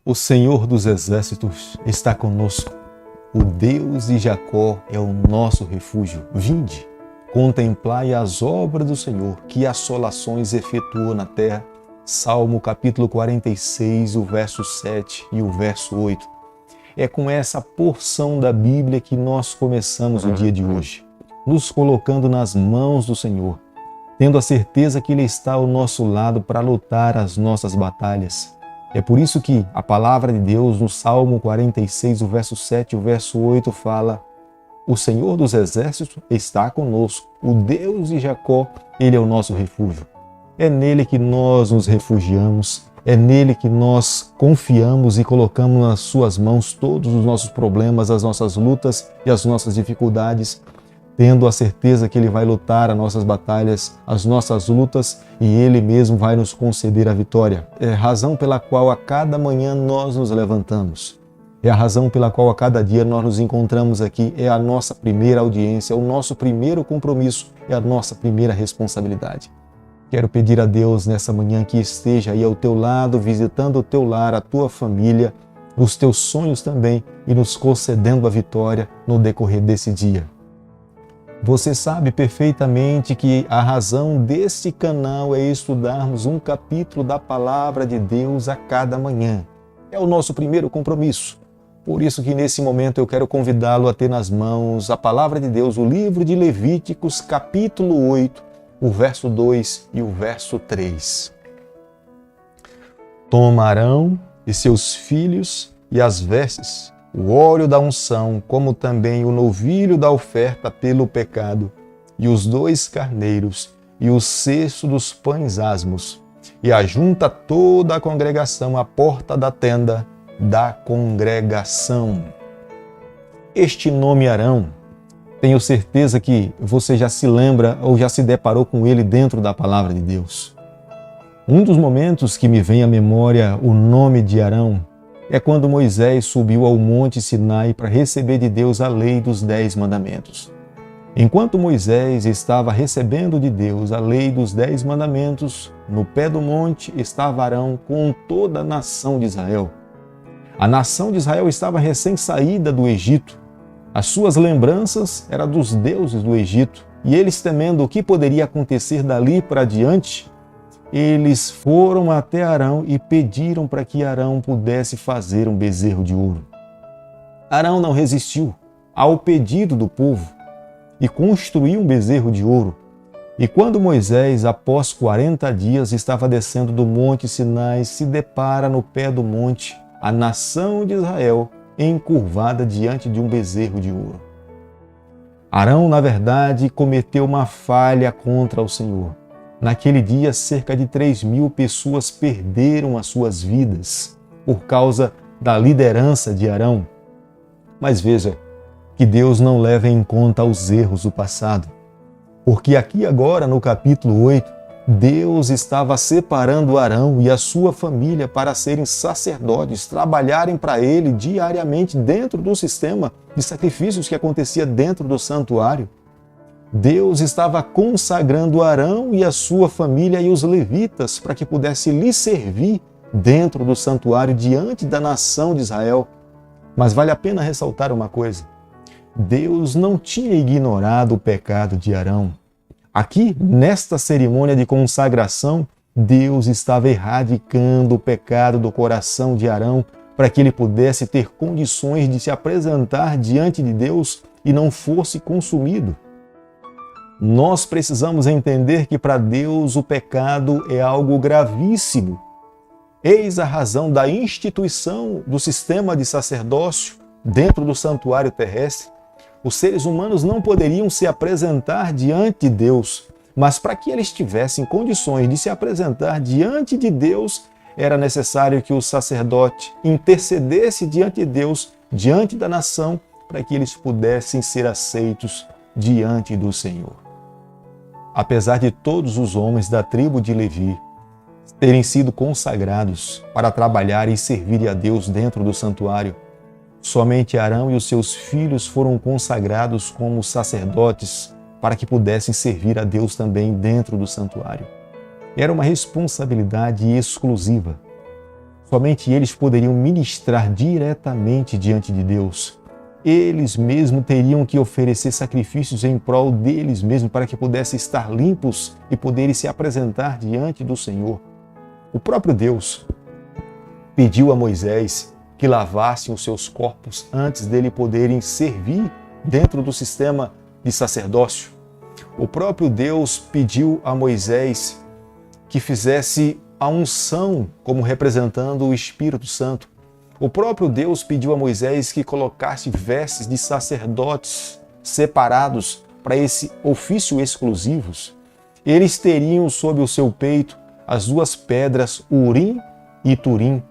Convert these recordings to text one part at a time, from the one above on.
O Senhor dos Exércitos está conosco. O Deus de Jacó é o nosso refúgio. Vinde, contemplai as obras do Senhor, que assolações efetuou na terra. Salmo capítulo 46, o verso 7 e o verso 8. É com essa porção da Bíblia que nós começamos o dia de hoje, nos colocando nas mãos do Senhor, tendo a certeza que Ele está ao nosso lado para lutar as nossas batalhas. É por isso que a palavra de Deus no Salmo 46, o verso 7 e o verso 8 fala: o Senhor dos Exércitos está conosco, o Deus de Jacó, Ele é o nosso refúgio. É nele que nós nos refugiamos, é nele que nós confiamos e colocamos nas suas mãos todos os nossos problemas, as nossas lutas e as nossas dificuldades, tendo a certeza que Ele vai lutar as nossas batalhas, as nossas lutas, e Ele mesmo vai nos conceder a vitória. É a razão pela qual a cada manhã nós nos levantamos. É a razão pela qual a cada dia nós nos encontramos aqui. É a nossa primeira audiência, é o nosso primeiro compromisso, é a nossa primeira responsabilidade. Quero pedir a Deus nessa manhã que esteja aí ao teu lado, visitando o teu lar, a tua família, os teus sonhos também, e nos concedendo a vitória no decorrer desse dia. Você sabe perfeitamente que a razão desse canal é estudarmos um capítulo da Palavra de Deus a cada manhã. É o nosso primeiro compromisso. Por isso que nesse momento eu quero convidá-lo a ter nas mãos a Palavra de Deus, o livro de Levíticos, capítulo 8, o verso 2 e o verso 3. Toma Arão e seus filhos e as vestes, o óleo da unção, como também o novilho da oferta pelo pecado, e os 2 carneiros, e o cesto dos pães asmos, e ajunta toda a congregação à porta da tenda da congregação. Este nome Arão, tenho certeza que você já se lembra ou já se deparou com ele dentro da Palavra de Deus. Um dos momentos que me vem à memória o nome de Arão é quando Moisés subiu ao Monte Sinai para receber de Deus a lei dos 10 mandamentos. Enquanto Moisés estava recebendo de Deus a lei dos 10 mandamentos, no pé do monte estava Arão com toda a nação de Israel. A nação de Israel estava recém-saída do Egito. As suas lembranças eram dos deuses do Egito, e eles, temendo o que poderia acontecer dali para diante, eles foram até Arão e pediram para que Arão pudesse fazer um bezerro de ouro. Arão não resistiu ao pedido do povo e construiu um bezerro de ouro. E quando Moisés, após 40 dias, estava descendo do monte Sinai, se depara no pé do monte a nação de Israel encurvada diante de um bezerro de ouro. Arão, na verdade, cometeu uma falha contra o Senhor. Naquele dia, cerca de 3.000 pessoas perderam as suas vidas por causa da liderança de Arão. Mas veja que Deus não leva em conta os erros do passado, porque aqui agora, no capítulo 8, Deus estava separando Arão e a sua família para serem sacerdotes, trabalharem para ele diariamente dentro do sistema de sacrifícios que acontecia dentro do santuário. Deus estava consagrando Arão e a sua família e os levitas para que pudesse lhe servir dentro do santuário diante da nação de Israel. Mas vale a pena ressaltar uma coisa: Deus não tinha ignorado o pecado de Arão. Aqui, nesta cerimônia de consagração, Deus estava erradicando o pecado do coração de Arão para que ele pudesse ter condições de se apresentar diante de Deus e não fosse consumido. Nós precisamos entender que para Deus o pecado é algo gravíssimo. Eis a razão da instituição do sistema de sacerdócio dentro do santuário terrestre. Os seres humanos não poderiam se apresentar diante de Deus, mas para que eles tivessem condições de se apresentar diante de Deus, era necessário que o sacerdote intercedesse diante de Deus, diante da nação, para que eles pudessem ser aceitos diante do Senhor. Apesar de todos os homens da tribo de Levi terem sido consagrados para trabalhar e servir a Deus dentro do santuário, somente Arão e os seus filhos foram consagrados como sacerdotes para que pudessem servir a Deus também dentro do santuário. Era uma responsabilidade exclusiva. Somente eles poderiam ministrar diretamente diante de Deus. Eles mesmos teriam que oferecer sacrifícios em prol deles mesmos para que pudessem estar limpos e poderem se apresentar diante do Senhor. O próprio Deus pediu a Moisés que lavassem os seus corpos antes dele poderem servir dentro do sistema de sacerdócio. O próprio Deus pediu a Moisés que fizesse a unção como representando o Espírito Santo. O próprio Deus pediu a Moisés que colocasse vestes de sacerdotes separados para esse ofício exclusivos. Eles teriam sob o seu peito as duas pedras Urim e Turim.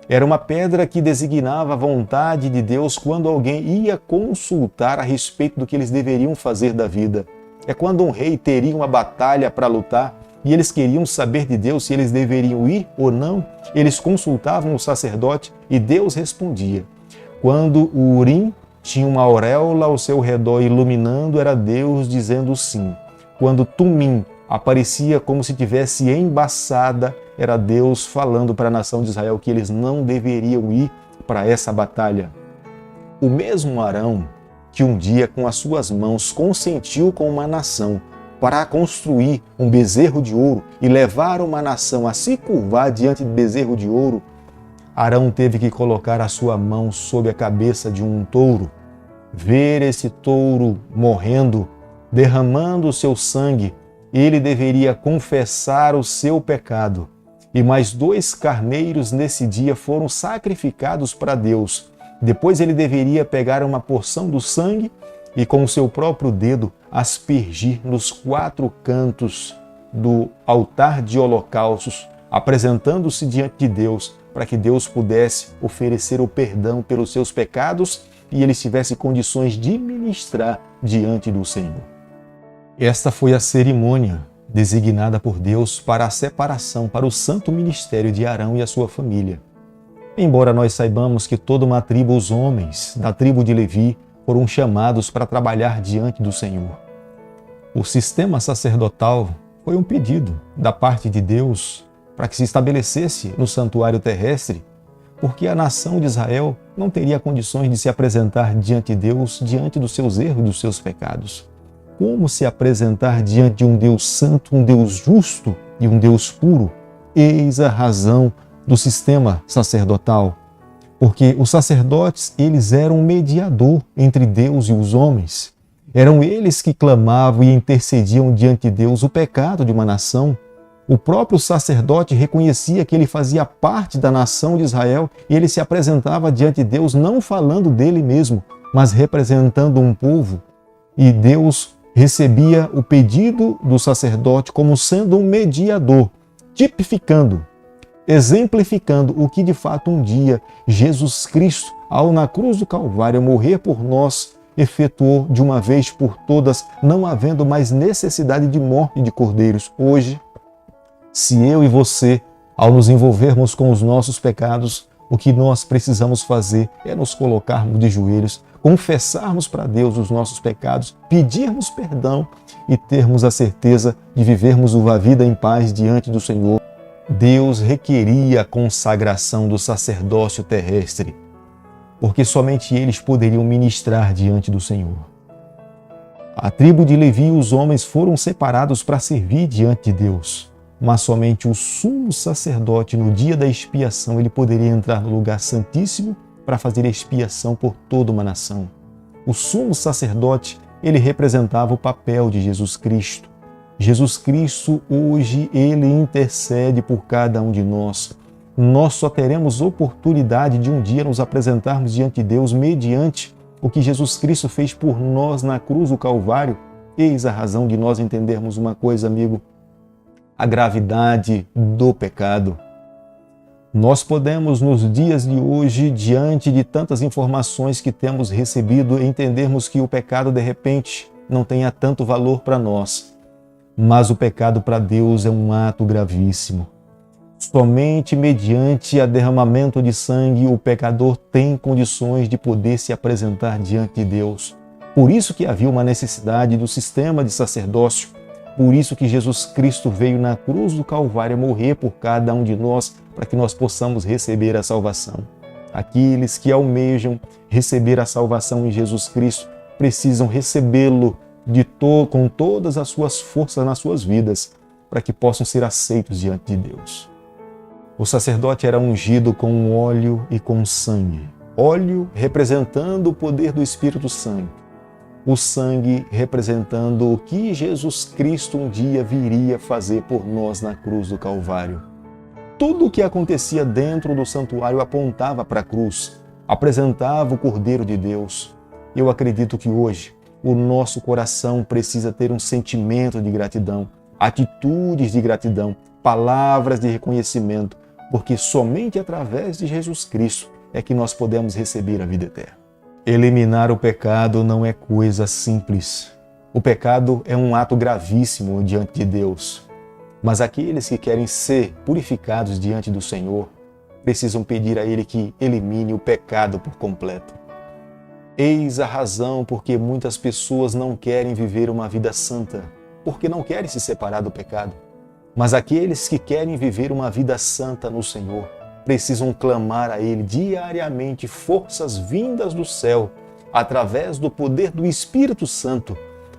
Era uma pedra que designava a vontade de Deus quando alguém ia consultar a respeito do que eles deveriam fazer da vida. É quando um rei teria uma batalha para lutar e eles queriam saber de Deus se eles deveriam ir ou não. Eles consultavam o sacerdote e Deus respondia. Quando o Urim tinha uma auréola ao seu redor iluminando, era Deus dizendo sim. Quando Tumim aparecia como se tivesse embaçada, era Deus falando para a nação de Israel que eles não deveriam ir para essa batalha. O mesmo Arão que um dia com as suas mãos consentiu com uma nação para construir um bezerro de ouro e levar uma nação a se curvar diante de bezerro de ouro, Arão teve que colocar a sua mão sobre a cabeça de um touro, ver esse touro morrendo, derramando o seu sangue. Ele deveria confessar o seu pecado. E mais 2 carneiros nesse dia foram sacrificados para Deus. Depois ele deveria pegar uma porção do sangue e com o seu próprio dedo aspergir nos 4 cantos do altar de holocaustos, apresentando-se diante de Deus, para que Deus pudesse oferecer o perdão pelos seus pecados e ele tivesse condições de ministrar diante do Senhor. Esta foi a cerimônia designada por Deus para a separação, para o santo ministério de Arão e a sua família. Embora nós saibamos que toda uma tribo, os homens da tribo de Levi, foram chamados para trabalhar diante do Senhor. O sistema sacerdotal foi um pedido da parte de Deus para que se estabelecesse no santuário terrestre, porque a nação de Israel não teria condições de se apresentar diante de Deus, diante dos seus erros e dos seus pecados. Como se apresentar diante de um Deus santo, um Deus justo e um Deus puro? Eis a razão do sistema sacerdotal. Porque os sacerdotes, eles eram um mediador entre Deus e os homens. Eram eles que clamavam e intercediam diante de Deus o pecado de uma nação. O próprio sacerdote reconhecia que ele fazia parte da nação de Israel e ele se apresentava diante de Deus não falando dele mesmo, mas representando um povo. E Deus recebia o pedido do sacerdote como sendo um mediador, tipificando, exemplificando o que de fato um dia Jesus Cristo, ao na cruz do Calvário morrer por nós, efetuou de uma vez por todas, não havendo mais necessidade de morte de cordeiros. Hoje, se eu e você, ao nos envolvermos com os nossos pecados, o que nós precisamos fazer é nos colocarmos de joelhos, confessarmos para Deus os nossos pecados, pedirmos perdão e termos a certeza de vivermos uma vida em paz diante do Senhor. Deus requeria a consagração do sacerdócio terrestre, porque somente eles poderiam ministrar diante do Senhor. A tribo de Levi e os homens foram separados para servir diante de Deus, mas somente o sumo sacerdote, no dia da expiação, ele poderia entrar no lugar santíssimo para fazer expiação por toda uma nação. O sumo sacerdote, ele representava o papel de Jesus Cristo. Jesus Cristo, hoje, ele intercede por cada um de nós. Nós só teremos oportunidade de um dia nos apresentarmos diante de Deus mediante o que Jesus Cristo fez por nós na cruz do Calvário. Eis a razão de nós entendermos uma coisa, amigo: a gravidade do pecado. Nós podemos, nos dias de hoje, diante de tantas informações que temos recebido, entendermos que o pecado, de repente, não tenha tanto valor para nós. Mas o pecado para Deus é um ato gravíssimo. Somente mediante o derramamento de sangue o pecador tem condições de poder se apresentar diante de Deus. Por isso que havia uma necessidade do sistema de sacerdócio, Por isso que Jesus Cristo veio na cruz do Calvário morrer por cada um de nós, para que nós possamos receber a salvação. Aqueles que almejam receber a salvação em Jesus Cristo precisam recebê-lo com todas as suas forças nas suas vidas, para que possam ser aceitos diante de Deus. O sacerdote era ungido com óleo e com sangue. Óleo representando o poder do Espírito Santo. O sangue representando o que Jesus Cristo um dia viria fazer por nós na cruz do Calvário. Tudo o que acontecia dentro do santuário apontava para a cruz, apresentava o Cordeiro de Deus. Eu acredito que hoje o nosso coração precisa ter um sentimento de gratidão, atitudes de gratidão, palavras de reconhecimento, porque somente através de Jesus Cristo é que nós podemos receber a vida eterna. Eliminar o pecado não é coisa simples. O pecado é um ato gravíssimo diante de Deus. Mas aqueles que querem ser purificados diante do Senhor precisam pedir a Ele que elimine o pecado por completo. Eis a razão porque muitas pessoas não querem viver uma vida santa, porque não querem se separar do pecado. Mas aqueles que querem viver uma vida santa no Senhor precisam clamar a Ele diariamente forças vindas do céu, através do poder do Espírito Santo,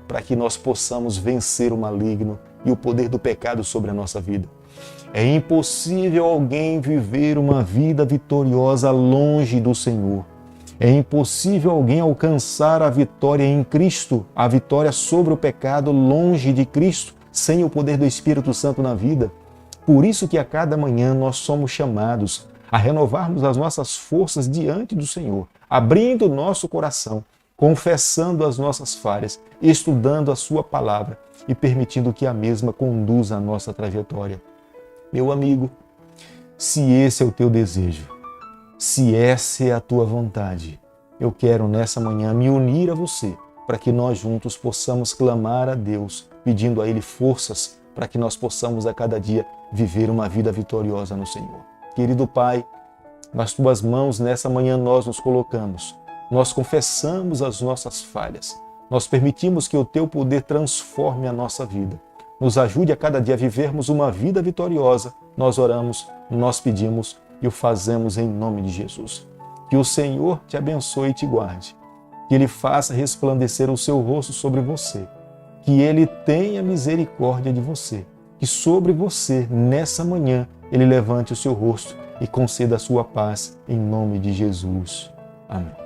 para que nós possamos vencer o maligno e o poder do pecado sobre a nossa vida. É impossível alguém viver uma vida vitoriosa longe do Senhor. É impossível alguém alcançar a vitória em Cristo, a vitória sobre o pecado longe de Cristo, sem o poder do Espírito Santo na vida. Por isso que a cada manhã nós somos chamados a renovarmos as nossas forças diante do Senhor, abrindo o nosso coração, confessando as nossas falhas, estudando a sua palavra e permitindo que a mesma conduza a nossa trajetória. Meu amigo, se esse é o teu desejo, se essa é a tua vontade, eu quero nessa manhã me unir a você para que nós juntos possamos clamar a Deus, pedindo a Ele forças para que nós possamos a cada dia viver uma vida vitoriosa no Senhor. Querido Pai, nas tuas mãos nessa manhã nós nos colocamos, nós confessamos as nossas falhas, nós permitimos que o teu poder transforme a nossa vida. Nos ajude a cada dia a vivermos uma vida vitoriosa. Nós oramos, nós pedimos e o fazemos em nome de Jesus. Que o Senhor te abençoe e te guarde. Que Ele faça resplandecer o seu rosto sobre você. Que Ele tenha misericórdia de você. Que sobre você, nessa manhã, Ele levante o seu rosto e conceda a sua paz em nome de Jesus. Amém.